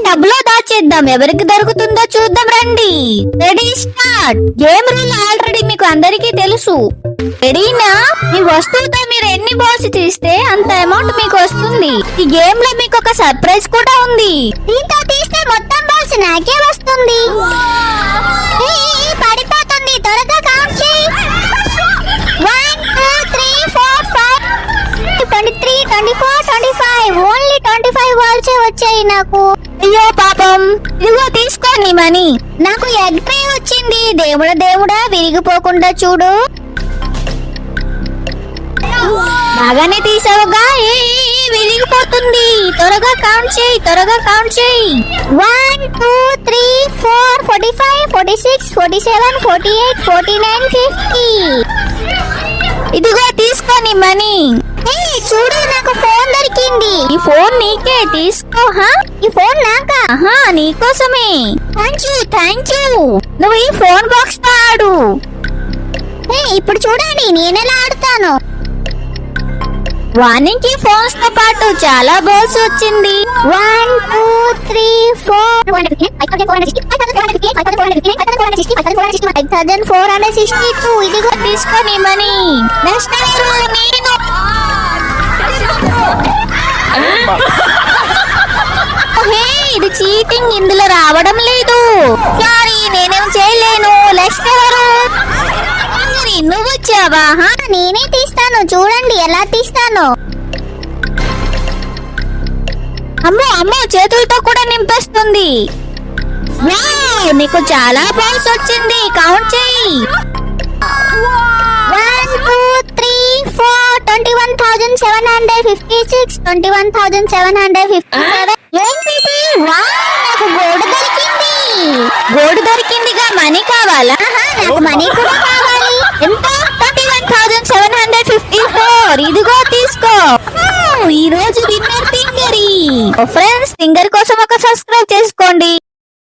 టబ్లో దాచేద్దాం. ఎవరికి దొరుకుతుందో చూద్దాం రండి. Ready start. Game rule already మీకు అందరికీ తెలుసు. రెడీనా? మీ వస్తువుతో మీరు ఎన్ని బాల్స్ తీస్తే అంత అమౌంట్ మీకు వస్తుంది. ఈ గేమ్ లో మీకు ఒక సర్ప్రైజ్ కూడా ఉంది. దీంతో తీస్తే మొత్తం బాల్స్ నాకే వస్తుంది. పడిపోతుంది. త్వరగా కౌంట్ చేయి. 1 2 3 4 5 23 24 25. ఓన్లీ 25 బాల్స్ వచ్చాయి నాకు. అయ్యో పాపం. ఇదిగో తీసుకోండి మనీ. నాకు ఎగ్ ట్రే వచ్చింది. దేవుడా విరిగిపోకుండా చూడు. బాగానే తీసావుగా. విరిగిపోతుంది. త్వరగా కౌంట్ చేయి. 1 2 3 4 45 46 47 48 49 50. ఇదిగో తీసుకోని మనీ. చూడు నాకు ఫోన్ దొరికింది. ఈ ఫోన్ నీకే. తీసుకో. ఈ ఫోన్ నాకా? నీకోసమే. Thank you. నువ్వు ఈ ఫోన్ బాక్స్ తో ఆడు. ఇప్పుడు చూడండి నేనెలా ఆడుతాను. వానికి ఫోన్స్ తో పాటు చాలా బాల్స్ వచ్చింది. 1 2 3 4 5462. ఇదిగో తీసుకొని మనీ. నెక్స్ట్ నేను. ఇది చీటింగ్. ఇందులో రావడం లేదు. సారీ నేనేం చేయలేను. నెక్స్ట్ ఎవరు? నువ్వు వచ్చావా? నేనే తీస్తాను. చూడండి ఎలా తీస్తాను. అమ్మో చేతులతో కూడా నింపేస్తుంది. నీకు చాలా బాల్స్ వచ్చింది. కౌంట్ చేయి. 1 2 3 4 21,756 21,757. నాకు గోల్డ్ దొరికిందిగా. మనీ కావాలా? నాకు మనీ కూడా కావాలి. ఎంత? 21,754. ఇదిగో తీసుకో. ఈ రోజు విన్నర్ టింగరీ. ఫ్రెండ్స్, టింగర్ కోసం ఒక సబ్స్క్రైబ్ చేసుకోండి.